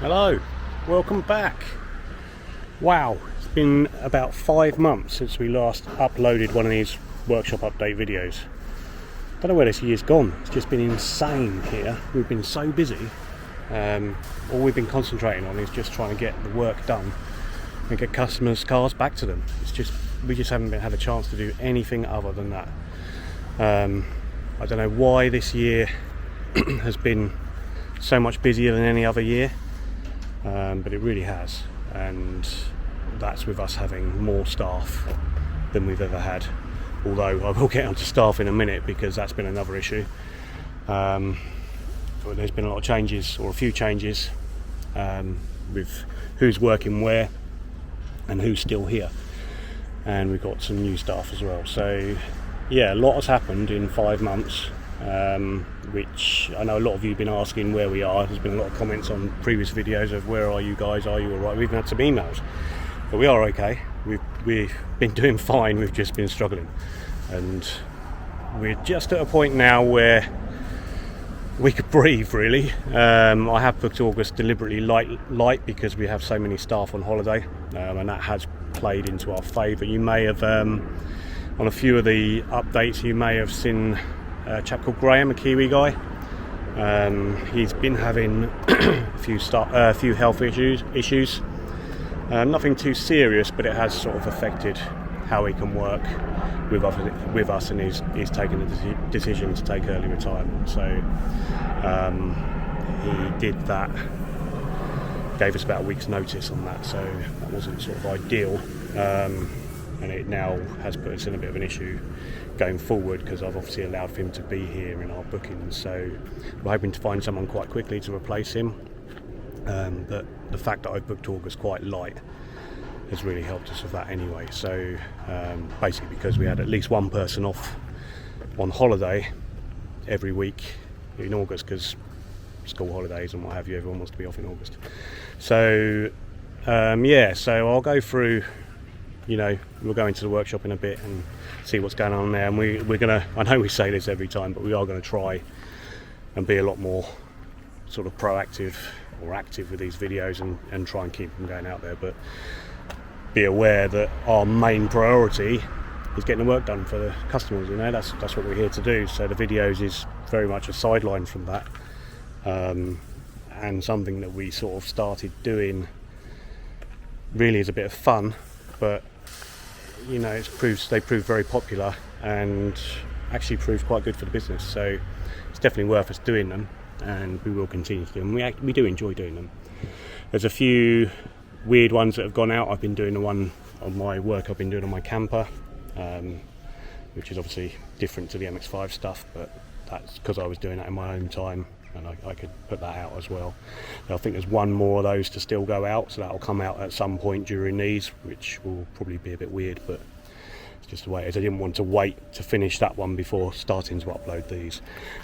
Hello, welcome back. Wow, it's been about 5 months since we last uploaded one of these workshop update videos. Don't know where this year's gone. It's just been insane here. We've been so busy. All we've been concentrating on is just trying to get the work done and get customers' cars back to them. We just haven't had a chance to do anything other than that. I don't know why this year has been so much busier than any other year, but it really has, and that's with us having more staff than we've ever had. Although I will get onto staff in a minute because that's been another issue. There's been a lot of changes, or a few changes, with who's working where and who's still here, and we've got some new staff as well. So yeah, a lot has happened in 5 months, which I know a lot of you have been asking where we are. There's been a lot of comments on previous videos of where are you guys, are you alright? We've had some emails, but we are okay. We've been doing fine, we've just been struggling, and we're just at a point now where we could breathe, really. I have booked August deliberately light because we have so many staff on holiday, and that has played into our favour. You may have, on a few of the updates, you may have seen a chap called Graham, a Kiwi guy. He's been having a few health issues. Nothing too serious, but it has sort of affected how he can work with us, and he's taken the decision to take early retirement. So he did that, gave us about a week's notice on that, so that wasn't sort of ideal, and it now has put us in a bit of an issue going forward, because I've obviously allowed him to be here in our bookings, so we're hoping to find someone quite quickly to replace him. But the fact that I've booked August quite light has really helped us with that anyway. So basically, because we had at least one person off on holiday every week in August, because school holidays and what have you, everyone wants to be off in August. So so I'll go through, we'll go into the workshop in a bit and see what's going on there, and we're gonna, I know we say this every time, but we are going to try and be a lot more sort of proactive or active with these videos, and try and keep them going out there. But be aware that our main priority is getting the work done for the customers. That's what we're here to do. So the videos is very much a sideline from that, and something that we sort of started doing really as a bit of fun, but they proved very popular and actually proved quite good for the business. So it's definitely worth us doing them, and we will continue to do them. We do enjoy doing them. There's a few weird ones that have gone out. I've been doing the one on my work I've been doing on my camper, which is obviously different to the MX-5 stuff, but that's because I was doing that in my own time, and I could put that out as well. I think there's one more of those to still go out, so that'll come out at some point during these, which will probably be a bit weird, but it's just the way it is. I didn't want to wait to finish that one before starting to upload these.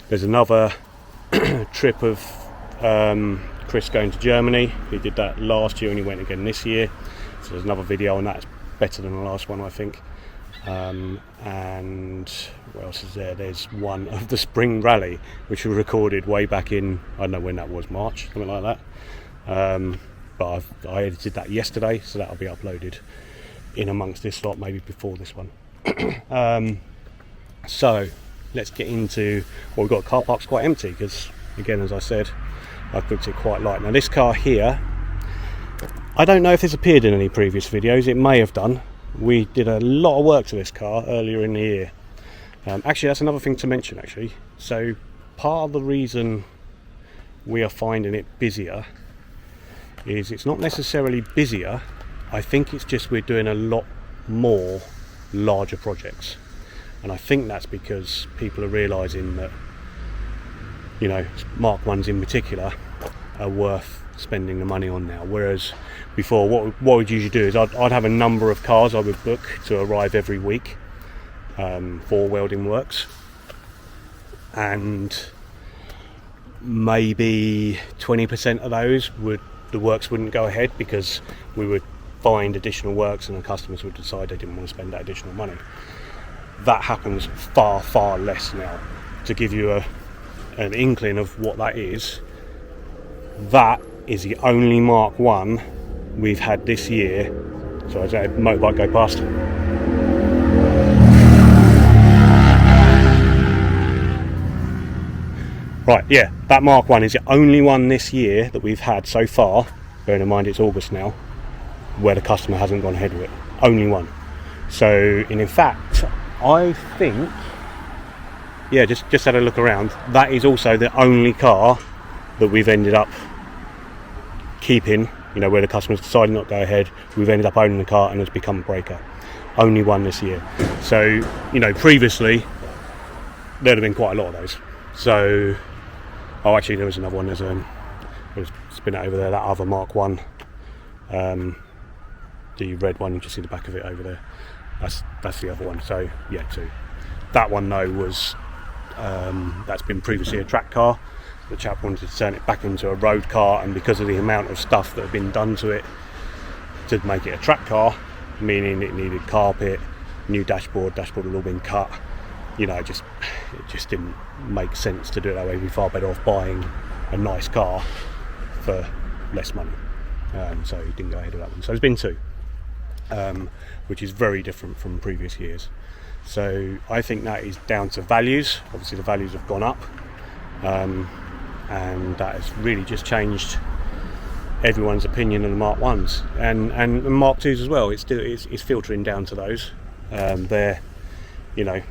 There's another trip of Chris going to Germany. He did that last year and he went again this year, so there's another video on that. It's better than the last one, I think. And what else is there? There's one of the spring rally, which we recorded way back in, I don't know when that was, March, something like that. But I edited that yesterday, so that'll be uploaded in amongst this lot, maybe before this one. So let's get into, we've got car park's quite empty because, again, as I said, I've booked it quite light. Now this car here, I don't know if this appeared in any previous videos. It may have done. We did a lot of work to this car earlier in the year. Actually, that's another thing to mention, actually. So part of the reason we are finding it busier is it's not necessarily busier. I think it's just we're doing a lot more larger projects. And I think that's because people are realising that, Mark 1s in particular are worth spending the money on now. Whereas before, what we'd usually do is I'd have a number of cars I would book to arrive every week for welding works, and maybe 20% of those the works wouldn't go ahead because we would find additional works and the customers would decide they didn't want to spend that additional money. That happens far, far less now. To give you an inkling of what that is, that is the only Mark 1 we've had this year. So I had a motorbike go past. Right, yeah, that Mark 1 is the only one this year that we've had so far, bearing in mind it's August now, where the customer hasn't gone ahead with it. Only one. So, and in fact, I think, yeah, just had a look around, that is also the only car that we've ended up keeping, you know, where the customer's decided not to go ahead, we've ended up owning the car and it's become a breaker. Only one this year. So, you know, previously, there'd have been quite a lot of those. So, oh, actually, there was another one. There's spin it over there. That other Mark 1, the red one. You can see the back of it over there. That's the other one. So yeah, 2. That one though was that's been previously a track car. The chap wanted to turn it back into a road car, and because of the amount of stuff that had been done to it to make it a track car, meaning it needed carpet, new dashboard had all been cut. You know, it just didn't make sense to do it that way. We'd far better off buying a nice car for less money. So he didn't go ahead with that one. So there's been 2, which is very different from previous years. So I think that is down to values. Obviously the values have gone up, and that has really just changed everyone's opinion on the Mark 1s and Mark 2s as well. It's filtering down to those. They're, you know,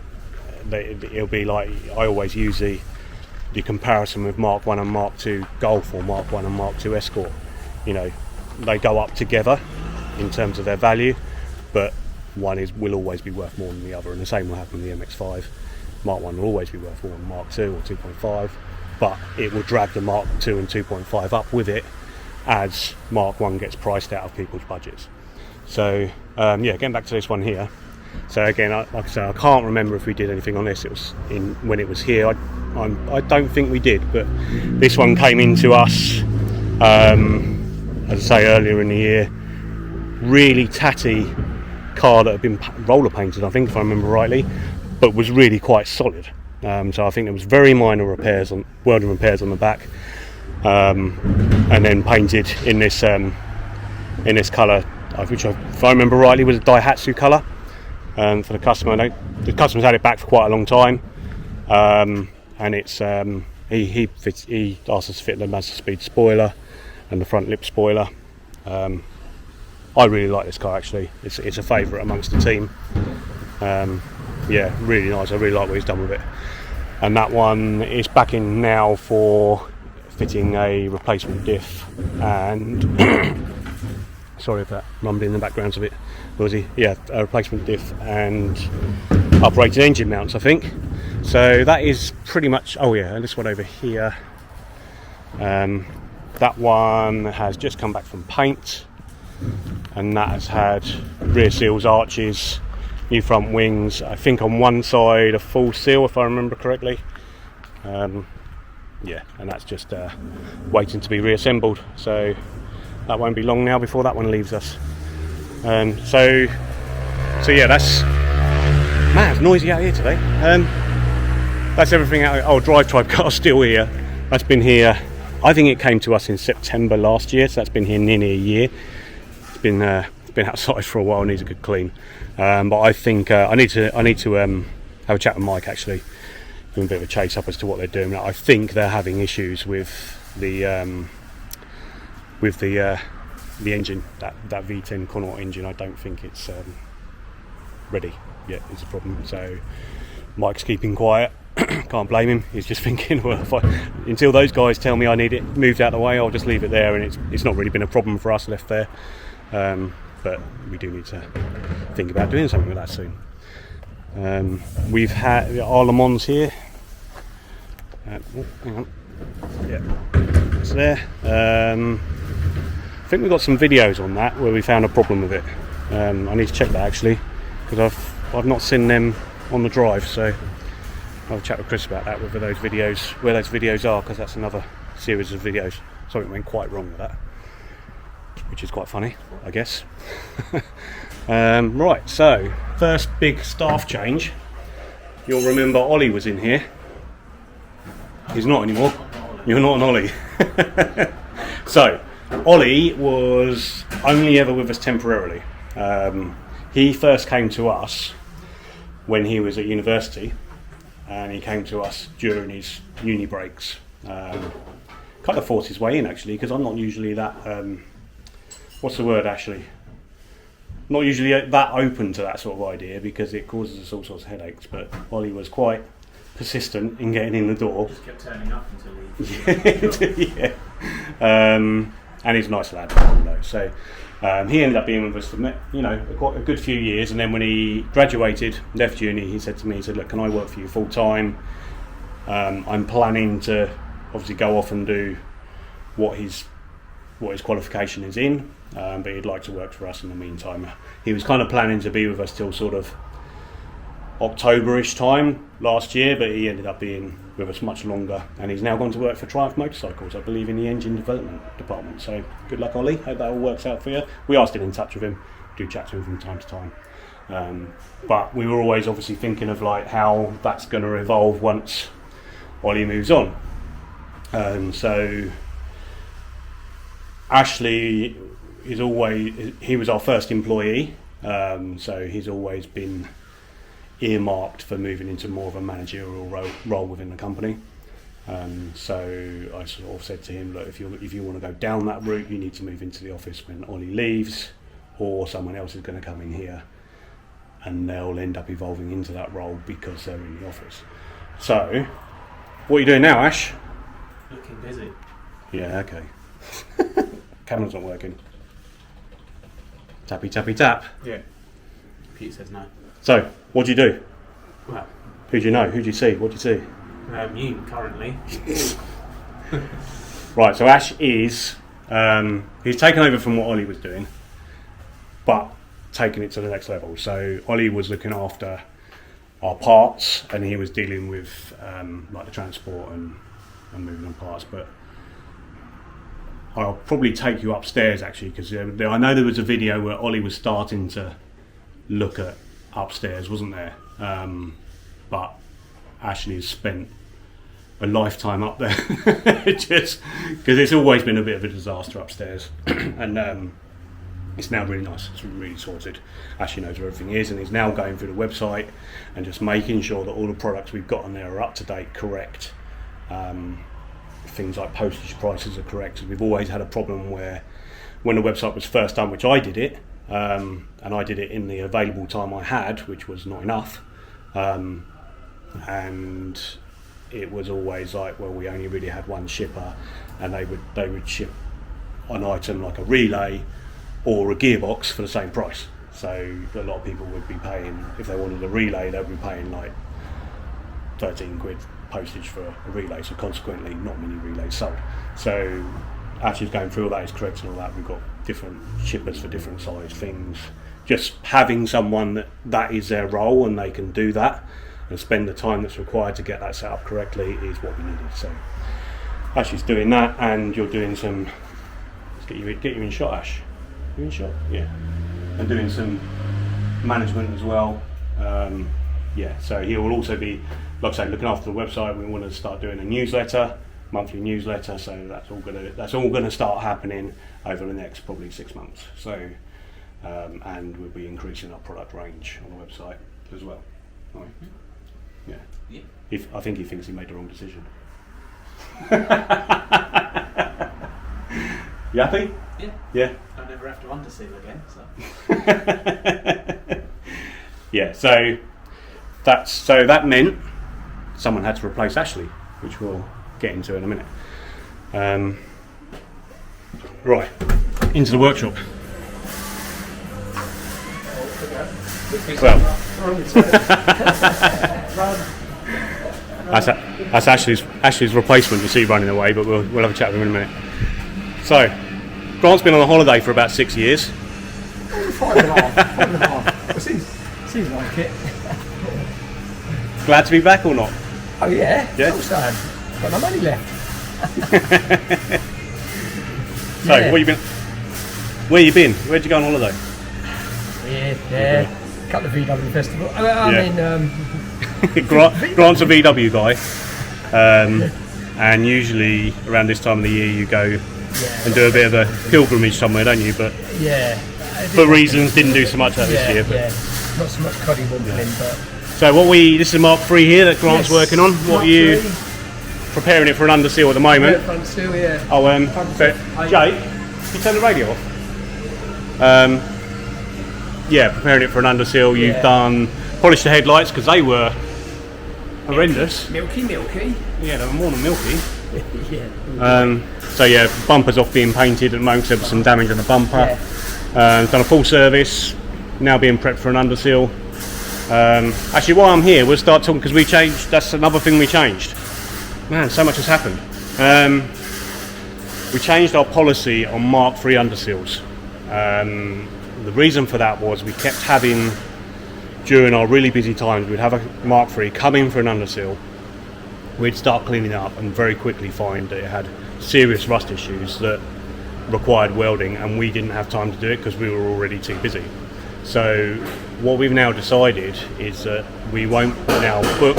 it'll be like, I always use the comparison with Mark 1 and Mark 2 Golf, or Mark 1 and Mark 2 Escort. You know, they go up together in terms of their value, but one will always be worth more than the other, and the same will happen with the MX-5. Mark 1 will always be worth more than Mark 2 or 2.5, but it will drag the Mark 2 and 2.5 up with it as Mark 1 gets priced out of people's budgets. So yeah, getting back to this one here. So again, like I say, I can't remember if we did anything on this. It was when it was here. I don't think we did, but this one came into us, as I say, earlier in the year. Really tatty car that had been roller painted, I think, if I remember rightly, but was really quite solid. So I think there was very minor repairs, welding repairs on the back, and then painted in this colour, which, if I remember rightly, was a Daihatsu colour. For the customer, the customer's had it back for quite a long time, and it's he asked us to fit the Mazda Speed spoiler and the front lip spoiler. I really like this car, actually. It's a favourite amongst the team. Yeah, really nice. I really like what he's done with it. And that one is back in now for fitting a replacement diff and sorry if that rumbled in the background a bit. Was he? Yeah, a replacement diff and uprated engine mounts, I think. So that is pretty much. Oh yeah, and this one over here. That one has just come back from paint, and that has had rear seals, arches, new front wings. I think on one side a full seal, if I remember correctly. Yeah, and that's just waiting to be reassembled. So that won't be long now before that one leaves us. So yeah, that's man, it's noisy out here today. That's everything out. Oh, Drive Tribe car's still here. That's been here. I think it came to us in September last year, so that's been here nearly a year. It's been outside for a while, needs a good clean. But I think I need to have a chat with Mike, actually, give him a bit of a chase up as to what they're doing. I think they're having issues with the engine, that V10 Connaught engine. I don't think it's ready yet. Is a problem. So Mike's keeping quiet. Can't blame him. He's just thinking, well, until those guys tell me I need it moved out of the way, I'll just leave it there. And it's not really been a problem for us left there. But we do need to think about doing something with that soon. We've had our Le Mans here. Hang on. Yeah, it's there. I think we've got some videos on that where we found a problem with it. I need to check that, actually, because I've not seen them on the drive. So I'll chat with Chris about that, where those videos are, because that's another series of videos. Something went quite wrong with that, which is quite funny, I guess. Right, so first big staff change. You'll remember Ollie was in here. He's not anymore. You're not an Ollie. So, Ollie was only ever with us temporarily. He first came to us when he was at university, and he came to us during his uni breaks. Kind of forced his way in, actually, because I'm not usually that, what's the word, Ashley? Not usually that open to that sort of idea, because it causes us all sorts of headaches, but Ollie was quite persistent in getting in the door. Just kept turning up until he... Yeah. And he's a nice lad, though. So he ended up being with us for quite a good few years, and then when he graduated, left uni, he said to me, look, can I work for you full time? I'm planning to obviously go off and do what his qualification is in, but he'd like to work for us in the meantime. He was kind of planning to be with us till sort of October-ish time last year, but he ended up being with us much longer, and he's now gone to work for Triumph Motorcycles, I believe, in the engine development department. So good luck, Ollie. Hope that all works out for you. We are still in touch with him, do chat to him from time to time, but we were always obviously thinking of like how that's going to evolve once Ollie moves on. So Ashley he was our first employee, so he's always been earmarked for moving into more of a managerial role within the company. So I sort of said to him, look, if you want to go down that route, you need to move into the office when Ollie leaves, or someone else is going to come in here, and they'll end up evolving into that role because they're in the office. So, what are you doing now, Ash? Looking busy. Yeah, okay. Camera's not working. Tappy tappy tap. Yeah. Computer says no. So, what do you do? Well, Who do you know? Who do you see? What do you see? you currently. Right, so Ash is he's taken over from what Ollie was doing, but taking it to the next level. So Ollie was looking after our parts, and he was dealing with like the transport and moving on parts. But I'll probably take you upstairs, actually, because I know there was a video where Ollie was starting to look at upstairs, wasn't there? But Ashley's spent a lifetime up there, just because it's always been a bit of a disaster upstairs, and it's now really nice. It's really sorted. Ashley knows where everything is, and he's now going through the website and just making sure that all the products we've got on there are up to date, correct. Things like postage prices are correct. We've always had a problem where when the website was first done, which I did it, and I did it in the available time I had, which was not enough, and it was always like, well, we only really had one shipper, and they would ship an item like a relay or a gearbox for the same price. So a lot of people would be paying, if they wanted a relay, they'd be paying like 13 quid postage for a relay, so consequently not many relays sold. So actually going through all that is correct and all that. We've got different shippers for different size things. Just having someone that is their role and they can do that and spend the time that's required to get that set up correctly is what we needed. So Ash is doing that, and you're doing some, let's get you in shot, Ash. You in shot? Yeah. And doing some management as well. Yeah, so he will also be, like I say, looking after the website. We want to start doing a newsletter, monthly newsletter, so that's all gonna start happening over the next probably 6 months. So and we'll be increasing our product range on the website as well. Right. Yeah. I think he thinks he made the wrong decision. You happy? Yeah. Yeah. I never have to underseal again. So. Yeah. So that meant someone had to replace Ashley, which we'll get into in a minute. Right, into the workshop. Well, that's Ashley's replacement. You see running away, but we'll have a chat with him in a minute. So, Grant's been on a holiday for about 6 years. 5.5. Seems like it. Glad to be back or not? Oh yeah? Yeah. Of course I am. Got no money left. So, Yeah. where you been? Where'd you go on holiday? Yeah. Couple of VW festival. Grant's a VW guy, and usually around this time of the year you go and do a bit of a pilgrimage somewhere, don't you? But Yeah. for reasons, didn't do so much that this year. But. Yeah. Not so much coddy wobbling, but. So this is Mark III here that Grant's working on. What are you preparing it for an underseal at the moment? Front seal, yeah. Oh, so Jake, you turn the radio off. Yeah, preparing it for an underseal. You've done polished the headlights because they were horrendous. Milky. Yeah, they were more than milky. Yeah. So yeah, bumper's off being painted at the moment. There was some damage on the bumper. Done a full service. Now being prepped for an underseal. Actually, while I'm here, we'll start talking because we changed. That's another thing we changed. Man, so much has happened. We changed our policy on Mark III underseals. The reason for that was we kept having, during our really busy times, we'd have a Mark III come in for an underseal. We'd start cleaning it up and very quickly find that it had serious rust issues that required welding, and we didn't have time to do it because we were already too busy. So what we've now decided is that we won't now book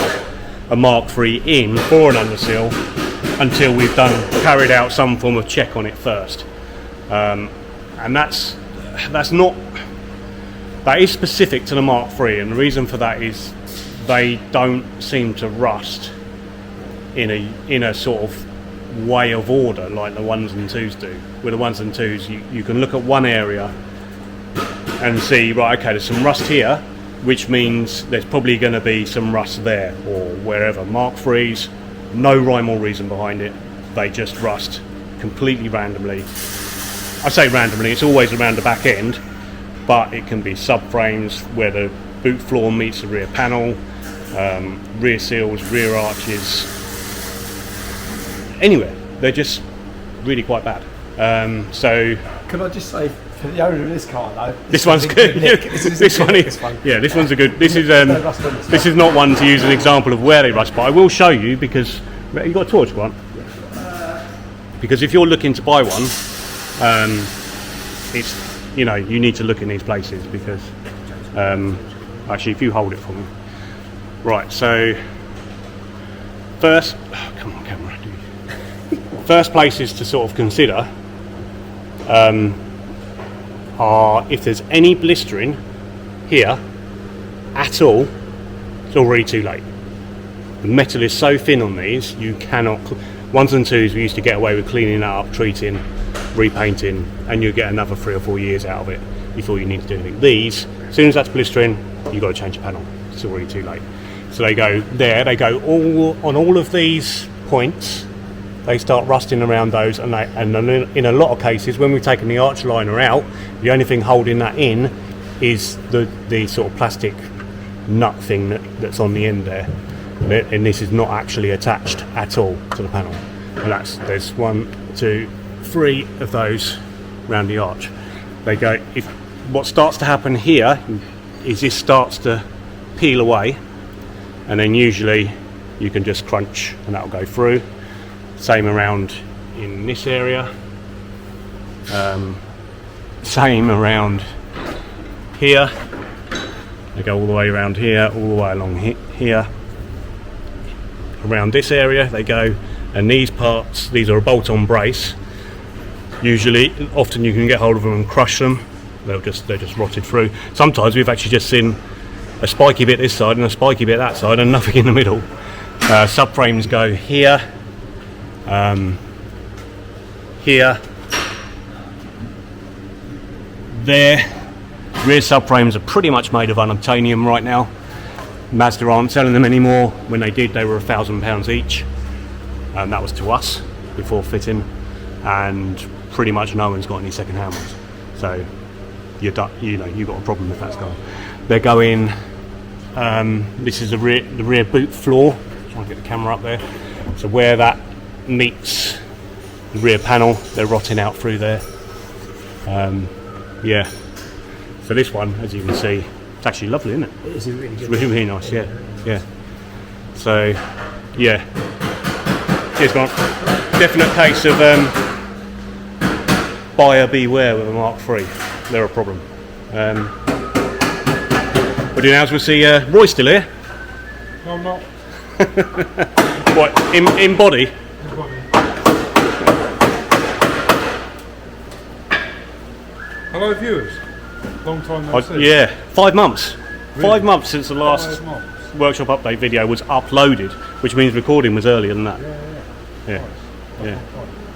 a Mark III in for an underseal until we've carried out some form of check on it first. And that is specific to the Mark III, and the reason for that is they don't seem to rust in a sort of way of order like the 1s and 2s do. With the 1s and 2s, you can look at one area and see, right, okay, there's some rust here, which means there's probably going to be some rust there or wherever. Mark III's, no rhyme or reason behind it. They just rust completely randomly. I say randomly, it's always around the back end, but it can be subframes where the boot floor meets the rear panel, rear seals, rear arches, anywhere. They're just really quite bad. So can I just say, for the owner of this car though, this one's good. This one is a good. This is not one to use as an example of where they rust, but I will show you because you got a torch, Grant. Because if you're looking to buy one, it's you need to look in these places because actually, if you hold it for me, right. So first, come on, camera. First places to sort of consider are if there's any blistering here at all, it's already too late. The metal is so thin on these, you cannot. 1s and 2s we used to get away with cleaning that up, treating, repainting, and you get another 3 or 4 years out of it before you need to do anything. These, as soon as that's blistering, you've got to change the panel. It's already too late. So they go there, they go all of these points. They start rusting around those, and in a lot of cases, when we've taken the arch liner out, the only thing holding that in is the sort of plastic nut thing that's on the end there, and this is not actually attached at all to the panel. And there's 1, 2, 3 of those around the arch. They go. If what starts to happen here is this starts to peel away, and then usually you can just crunch, and that'll go through. Same around in this area, same around here. They go all the way around here, all the way along here. Around this area they go, and these parts, these are a bolt-on brace. Often you can get hold of them and crush them. They're just rotted through. Sometimes we've actually just seen a spiky bit this side and a spiky bit that side and nothing in the middle. Subframes go here. Here, there. Rear subframes are pretty much made of unobtainium right now. Mazda aren't selling them anymore. When they did, they were £1,000 each, and that was to us before fitting. And pretty much no one's got any second-hand ones. So you've got a problem if that's gone. They're going. This is the rear boot floor. Trying to get the camera up there. So where that meets the rear panel, they're rotting out through there. Yeah. So this one, as you can see, it's actually lovely, isn't it? It is really good. It's really, really nice. Yeah. So, yeah. Cheers, Grant. Definite case of buyer beware with a Mark III. They're a problem. What we'll do now is we'll see Roy's still here. No, I'm not. What, in body? Hello viewers, long time no see. Yeah, 5 months. Really? 5 months since the last 5 months. workshop update video was uploaded, which means recording was earlier than that. Yeah. Yeah, yeah,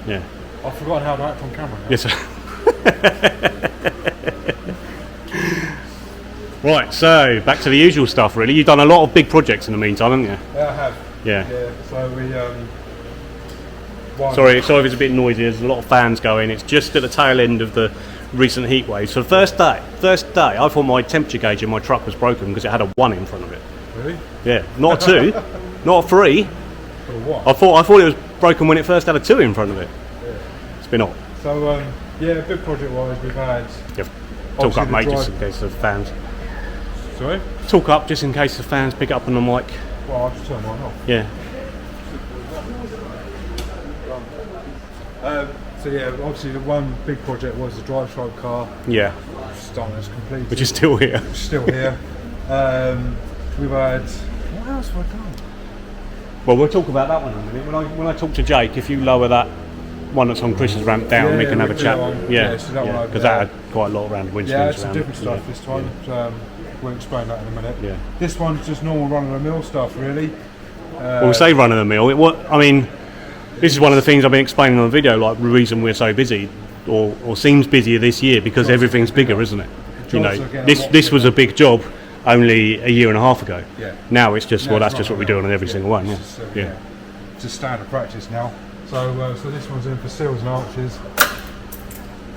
yeah. I've forgotten how to act on camera now. Yes, sir. Right, so back to the usual stuff. Really, you've done a lot of big projects in the meantime, haven't you? Yeah, I have. Yeah. Yeah. So we Sorry if it's a bit noisy. There's a lot of fans going. It's just at the tail end of the recent heat wave. So the first day, I thought my temperature gauge in my truck was broken because it had a 1 in front of it. Really? Yeah, not a 2, not a 3. Or what? I thought it was broken when it first had a 2 in front of it. Yeah. It's been odd. So yeah, big project wise, we've had. Talk obviously up, the mate, drive- just in case the fans. Sorry? Talk up, just in case the fans pick up on the mic. Well, I'll just turn mine off. Yeah. So yeah, obviously the one big project was the drive stroke car. Yeah. It's done, it's completed. Which is still here. It's still here. We've had. What else have I done? Well, we'll talk about that one in a minute. When I talk to Jake, if you lower that one that's on Chris's ramp down, Yeah, we can have a we chat. can go on. Yeah, so that one over because there. that had quite a lot of random windscreens Yeah, it's around some different it. stuff Yeah. this time. We'll explain that in a minute. Yeah. This one's just normal run-of-the-mill stuff, really. Well, we say run of the mill. This is one of the things I've been explaining on the video, like the reason we're so busy, or seems busier this year, because everything's bigger, isn't it? You know, Jobs are getting a lot this was a bigger. big job only a year and a half ago. Yeah. Now it's just, well, Now that's it's just what we run-of-the-mill. do on every single one. It's just, Yeah. It's just standard practice now. So this one's in for seals and arches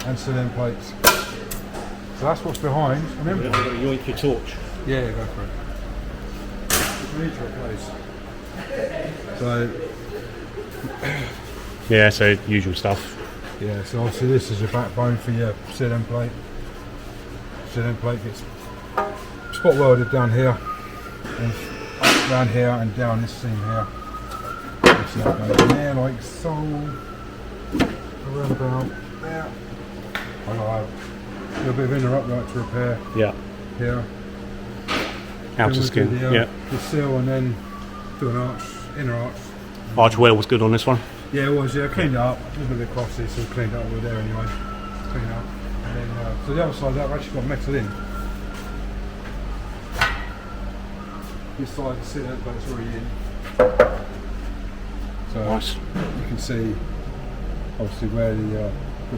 and cylinder plates. So that's what's behind. Remember? Yoink your torch. Yeah, go for it. We need to replace. So Yeah, so usual stuff. yeah, so obviously this is your backbone for your cylinder plate. Cylinder plate gets spot welded down here, and up down here, and down this seam here. So that goes in there like so. Around about there. I've got a little bit of inner upright to repair Yeah. here. Outer Then we'll skin. do Yeah. the seal and then do an arch, inner arch. Arch well was good on this one. Yeah, it was. Yeah, cleaned it up. It was a bit crossy, so we cleaned it up with there anyway. Cleaned it up. And then, so the other side, that I've actually got metal in. This side is sitting, but it's already in. So Nice. you can see, obviously, where the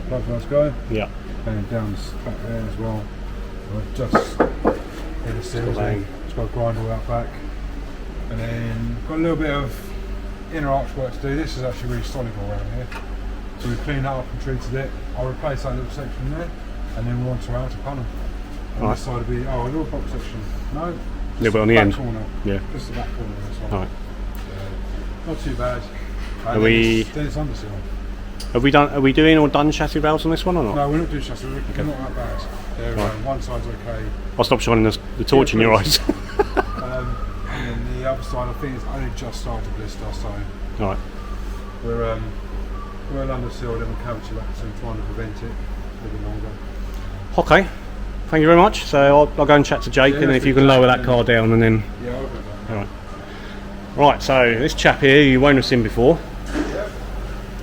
plug lights go, Yeah. and then down back there as well. So just in the seals, bang. it's got a grind all that back, and then got a little bit of inner arch work to do. This is actually really solid all around here. So we've cleaned that up and treated it. I'll replace that little section there, and then we're on to outer panel. And Right. this side will be, a little box section. No, just Little bit on the back end. corner. Yeah. Just the back corner of this one. Right. Not too bad. Are And we- then it's under seal. Are we doing or done chassis valves on this one or not? No, we're not doing chassis. We're not that bad. They're, one side's okay. I'll stop shining the torch in your eyes. And then the other side, I think it's only just started to blister, so Right. we're under seal and cavity wrap, so we're trying to prevent it a little bit longer. Okay. Thank you very much. So I'll go and chat to Jake, Yeah, and then if you speak can to lower Jake, that car down, and then. Yeah, I'll go back. Right. Right. So this chap here, you won't have seen before,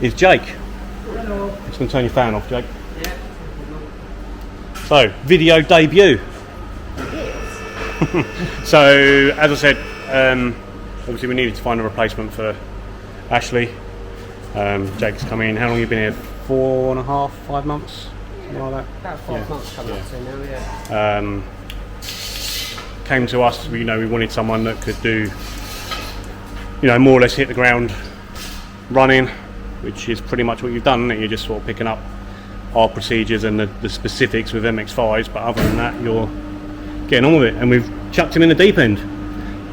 is Jake. Hello. Just going to turn your fan off, Jake. Yeah. So, video debut. So, as I said, obviously we needed to find a replacement for Ashley. Jake's come in. How long have you been here? 4.5, 5 months? Something like that? About 5 months coming up to now, yeah. Came to us, we wanted someone that could do, more or less hit the ground running, which is pretty much what you've done, isn't it? You're just sort of picking up our procedures and the specifics with MX-5s, but other than that, you're getting on with it. And we've chucked him in the deep end,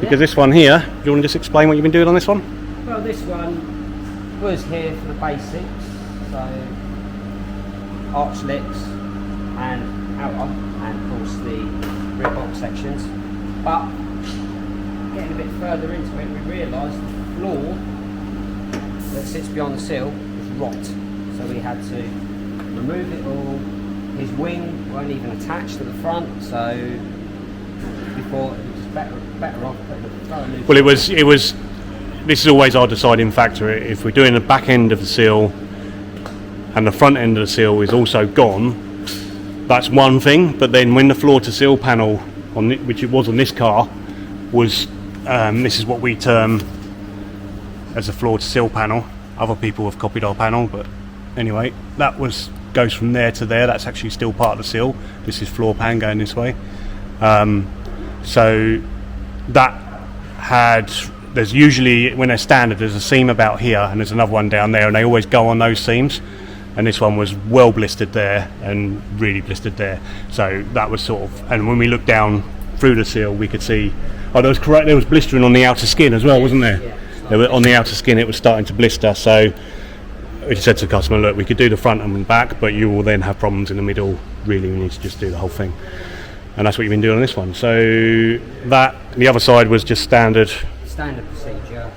because this one here, do you want to just explain what you've been doing on this one? Well, this one was here for the basics, so arch lips and outer, and of course the rear box sections. But getting a bit further into it, we realised the floor that sits beyond the sill was rot, so we had to remove it all. His wing weren't even attached to the front, so before it was better off putting a thorough new. Well, it was. This is always our deciding factor. If we're doing the back end of the seal and the front end of the seal is also gone, that's one thing. But then when the floor to sill panel, which it was on this car, was this is what we term as a floor to sill panel. Other people have copied our panel, but anyway, that goes from there to there. That's actually still part of the sill. This is floor pan going this way. So that there's usually, when they're standard, there's a seam about here and there's another one down there, and they always go on those seams. And this one was well blistered there and really blistered there. So that was sort of, and when we looked down through the seal, we could see, there was blistering on the outer skin as well, wasn't there? Yeah. On the outer skin it was starting to blister. So we said to the customer, look, we could do the front and back, but you will then have problems in the middle. Really, we need to just do the whole thing. And that's what you've been doing on this one. So the other side was just standard procedure.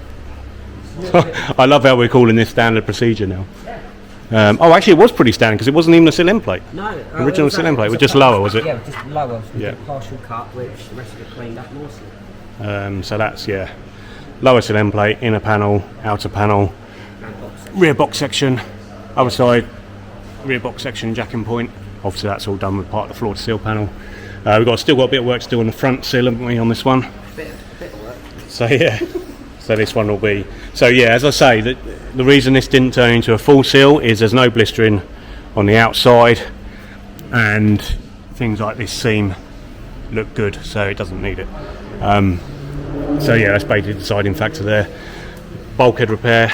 I love how we're calling this standard procedure now. Actually, it was pretty standard because it wasn't even a sill end plate. No, original sill end plate was just lower, was it? Yeah, just lower. Yeah. Partial cut, which the rest of it cleaned up nicely. So that's lower sill end plate, inner panel, outer panel, rear box section, other side, rear box section, jacking point. Obviously, that's all done with part of the floor to sill panel. We've still got a bit of work to do on the front sill, haven't we, on this one? Bit of work. So so this one will be. So as I say, the reason this didn't turn into a full seal is there's no blistering on the outside, and things like this seam look good, so it doesn't need it. That's basically the deciding factor there. Bulkhead repair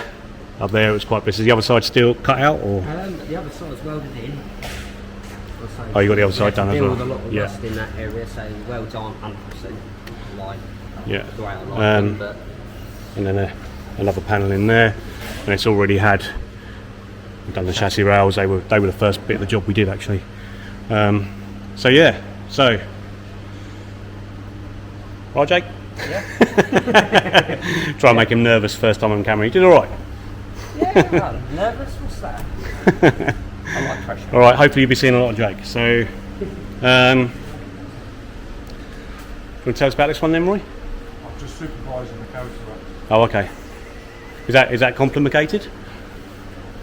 up there, it was quite blistered. The other side still cut out, or? The other side's welded in. Oh, you got the other side done as well. With a lot of rust in that area, so welds aren't 100% like the way I like them, but. And then another panel in there, and it's already we've done the chassis rails. They were the first bit of the job we did actually. Right, Jake? Yeah. Try and make him nervous first time on camera. He did all right. Yeah, nervous. What's that? I like pressure. All right. Hopefully you'll be seeing a lot of Jake. So, you want to tell us about this one then, Roy? I'm just supervising the coach. Oh, okay. Is that complicated?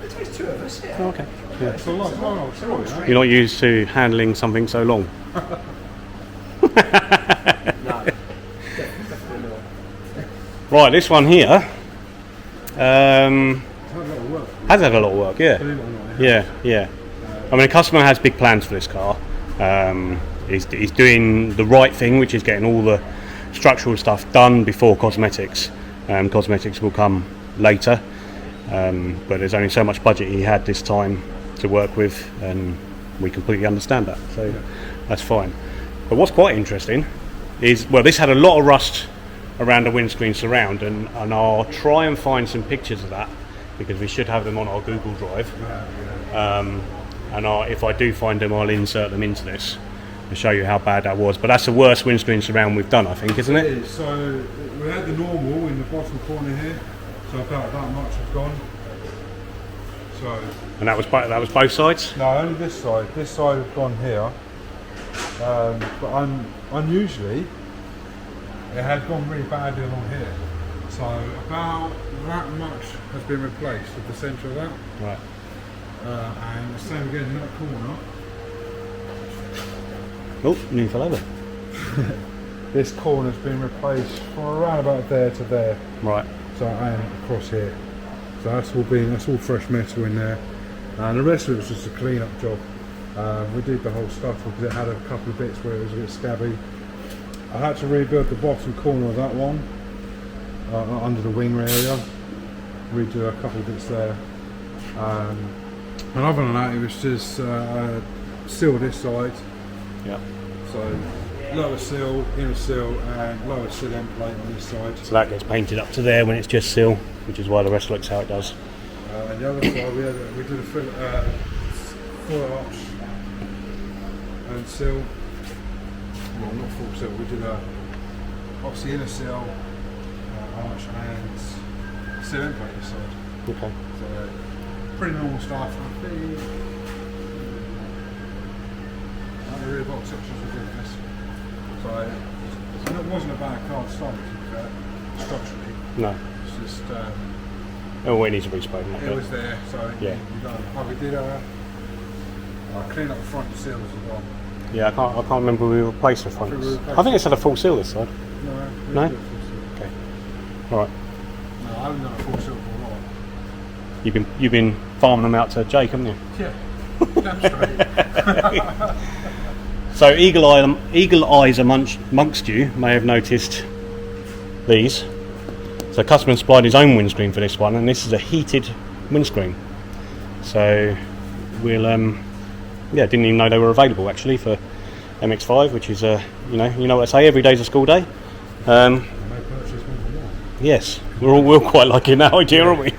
It takes two of us, yeah. Oh, okay. Yeah. It's a long story, eh? You're not used to handling something so long. No, definitely not. Right, this one here It's had a lot of work. has had a lot of work, yeah. Believe it or not, it has. Yeah. I mean, the customer has big plans for this car. He's doing the right thing, which is getting all the structural stuff done before cosmetics. Cosmetics will come later, but there's only so much budget he had this time to work with, and we completely understand that, so that's fine. But what's quite interesting is, this had a lot of rust around the windscreen surround, and I'll try and find some pictures of that because we should have them on our Google Drive. If I do find them, I'll insert them into this and show you how bad that was. But that's the worst windscreen surround we've done, I think, isn't it? It is. So we had the normal in the bottom corner here, so about that much has gone. So. And that was both sides? No, only this side. This side has gone here. But unusually, it had gone really badly along here. So about that much has been replaced with the centre of that. Right. And the same again in that corner. Oh, nearly fell over. This corner's been replaced from around about there to there. Right. So and across here. So that's all fresh metal in there. And the rest of it was just a clean up job. We did the whole stuff because it had a couple of bits where it was a bit scabby. I had to rebuild the bottom corner of that one, under the wing area. Redo a couple of bits there. And other than that, it was just seal this side. Yeah. So lower seal, inner seal, and lower sill end plate on this side. So that gets painted up to there when it's just sill, which is why the rest looks how it does. And the other side, we did a full arch and seal. Well, not full seal. We did obviously inner seal, arch, and sill end plate this side. Okay. So pretty normal stuff. I think the rear box sections were doing this. So it wasn't a bad car to start with, structurally. No. It's just Oh, it needs to be spoken. it was there. So Yeah. we did I clean up the front seals as well. Yeah, I can't remember we replaced the fronts. We replaced I think it's had a full seal this side. No? No? Okay. Alright. No, I haven't done a full seal for a while. You've been farming them out to Jake, haven't you? Yeah. Damn straight. So eagle eyes amongst you may have noticed these. So customer supplied his own windscreen for this one, and this is a heated windscreen. So we'll didn't even know they were available actually for MX-5, which is you know what I say, every day's a school day. Yes, we're quite lucky in that idea, aren't we?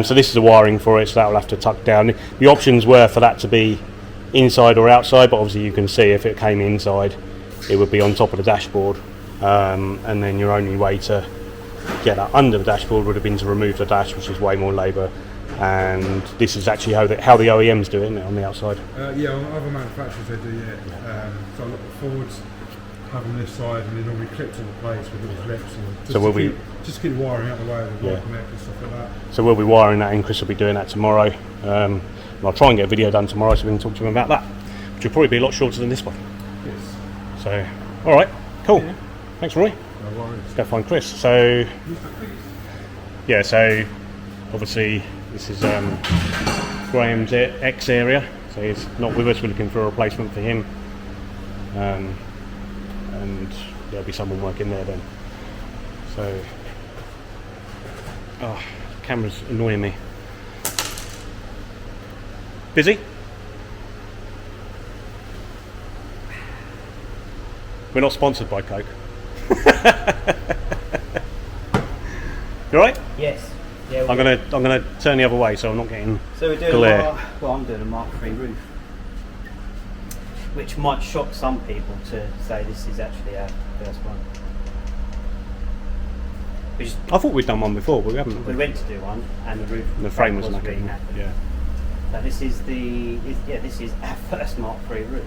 So this is the wiring for it, so that will have to tuck down. The options were for that to be inside or outside, but obviously you can see if it came inside it would be on top of the dashboard, and then your only way to get that under the dashboard would have been to remove the dash, which is way more labour, and this is actually how the OEMs do it, isn't it, on the outside? Yeah, on other manufacturers they do, yeah. So a lot of Fords have them this side and they normally clip to the place with little clips, and just keep the wiring out the way of the wire connect and stuff like that. So we'll be wiring that in. Chris will be doing that tomorrow. And I'll try and get a video done tomorrow so we can talk to him about that, which will probably be a lot shorter than this one. Yes. So, alright, cool. Yeah. Thanks, Roy. No worries. Let's go find Chris. So, yeah, so obviously this is Graham's X area, so he's not with us. We're looking for a replacement for him, and there'll be someone working there then. So, camera's annoying me. Busy? We're not sponsored by Coke. You alright? Yes. Yeah, I'm gonna turn the other way so I'm not getting so we're doing glare. I'm doing a Mark III roof, which might shock some people to say this is actually our first one. I thought we'd done one before, but we haven't. We went to do one, and the roof. The frame was really knackered. knackered. Yeah. So this is this is our first Mark III roof.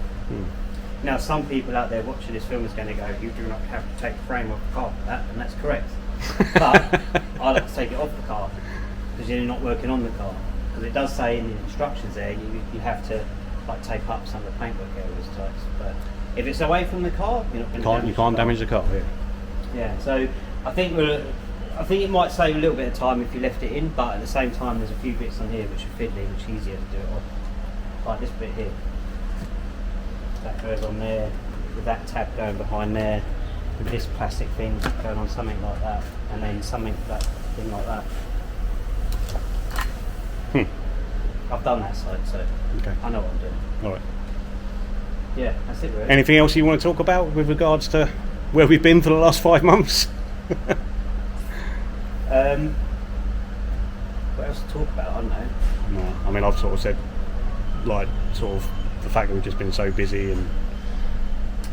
Now, some people out there watching this film is going to go, "You do not have to take the frame off the car for that," and that's correct. But I like to take it off the car because you're not working on the car. Because it does say in the instructions there you have to like tape up some of the paintwork areas types. But if it's away from the car, you're not going to. You can't damage the car. Yeah. Yeah. So I think it might save a little bit of time if you left it in, but at the same time there's a few bits on here which are fiddly, which are easier to do it on. Like this bit here. That goes on there, with that tab going behind there, with this plastic thing going on something like that, and then that thing like that. I've done that side, so Okay. I know what I'm doing. Alright. Yeah, that's it really. Anything else you want to talk about with regards to where we've been for the last 5 months? What else to talk about? I don't know. No, I mean I've sort of said, like, sort of the fact that we've just been so busy and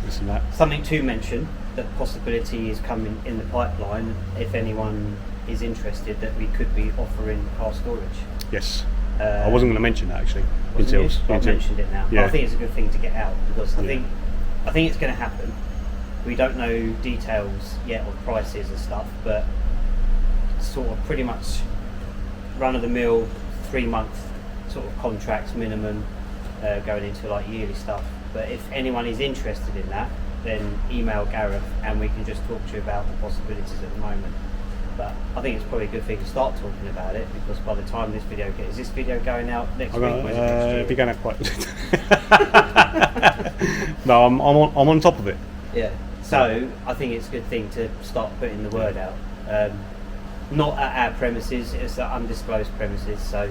this and that. Something to mention, that possibility is coming in the pipeline if anyone is interested, that we could be offering car storage. Yes. I wasn't going to mention that actually. I've mentioned it now. Yeah. But I think it's a good thing to get out because I think it's going to happen. We don't know details yet of prices and stuff, but sort of pretty much run of the mill 3-month sort of contracts minimum, going into like yearly stuff. But if anyone is interested in that, then email Gareth and we can just talk to you about the possibilities at the moment. But I think it's probably a good thing to start talking about it because by the time this video is this video going out next week? Or is it next year? It'll be going out quite. No, I'm on top of it. Yeah. So I think it's a good thing to start putting the word out. Not at our premises; it's at undisclosed premises. So,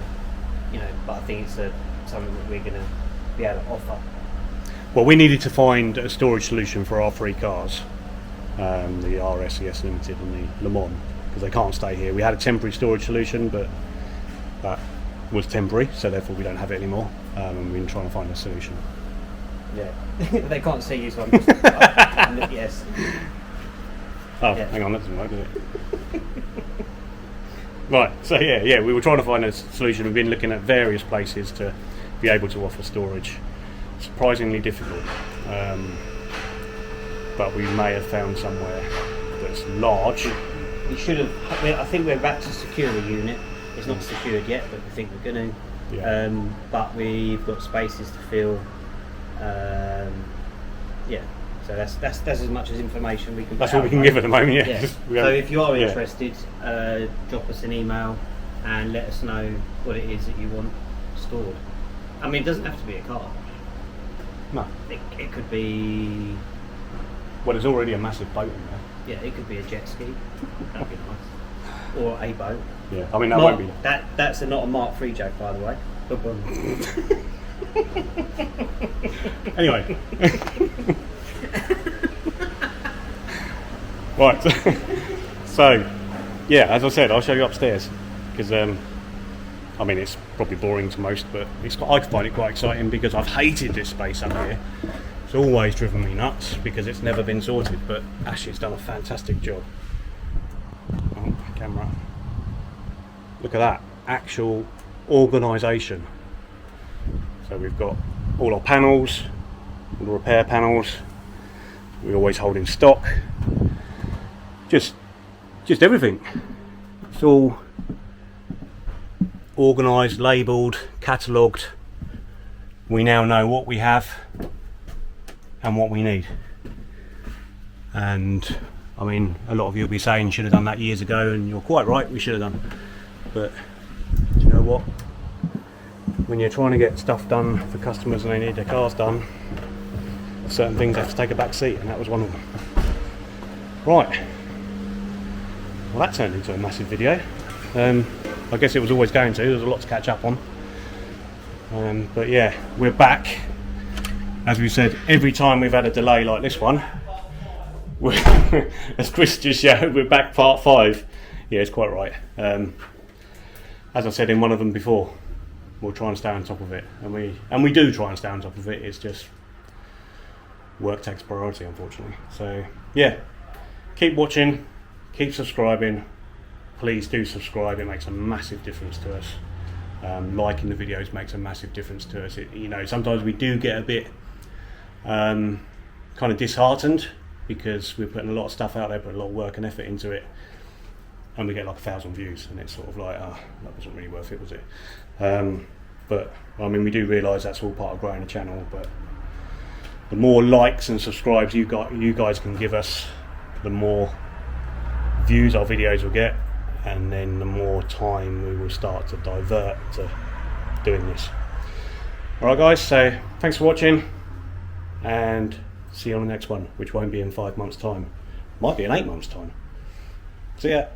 but I think it's something that we're going to be able to offer. Well, we needed to find a storage solution for our 3 cars, the RS, ES Limited, and the Le Mans, because they can't stay here. We had a temporary storage solution, but that was temporary, so therefore we don't have it anymore. And we've been trying to find a solution. Yeah, they can't see you, so I'm just. Yes. Oh, Yeah. hang on, that doesn't work, does it? Right, so yeah, we were trying to find a solution. We've been looking at various places to be able to offer storage. Surprisingly difficult, but we may have found somewhere that's large. We should have. I think we're about to secure a unit. It's not secured yet, but we think we're going to. Yeah. But we've got spaces to fill. Yeah, so that's as much as information we can. That's what we can give at the moment. Yeah. Yeah. So if you are interested, drop us an email and let us know what it is that you want stored. I mean, it doesn't have to be a car. No. It could be. Well, there's already a massive boat in there. Yeah, it could be a jet ski. That'd be nice. Or a boat. Yeah, I mean that won't be. That's not a Mark III joke, by the way. Anyway. Right. So, yeah, as I said, I'll show you upstairs because I mean it's probably boring to most, but I find it quite exciting because I've hated this space up here. It's always driven me nuts because it's never been sorted, but Ashley's done a fantastic job. Oh, camera. Look at that, actual organisation. So we've got all our panels, all the repair panels, we always hold in stock, just everything. It's all organised, labelled, catalogued. We now know what we have and what we need. And I mean, a lot of you will be saying should have done that years ago, and you're quite right, we should have done. But do you know what? When you're trying to get stuff done for customers and they need their cars done, certain things have to take a back seat, and that was one of them. Right. Well, that turned into a massive video. I guess it was always going to. There's a lot to catch up on. But yeah, we're back. As we said, every time we've had a delay like this one, as Chris just showed, we're back part 5. Yeah, it's quite right. As I said in one of them before, we'll try and stay on top of it, and we do try and stay on top of it. It's just work takes priority, unfortunately. So yeah, keep watching, keep subscribing. Please do subscribe. It makes a massive difference to us. Liking the videos makes a massive difference to us. You know, sometimes we do get a bit kind of disheartened because we're putting a lot of stuff out there, putting a lot of work and effort into it, and we get like 1,000 views, and it's sort of like, that wasn't really worth it, was it? But I mean, we do realise that's all part of growing the channel, but the more likes and subscribes you guys can give us, the more views our videos will get, and then the more time we will start to divert to doing this. Alright guys, so thanks for watching, and see you on the next one, which won't be in 5 months time, might be in 8 months time. See ya.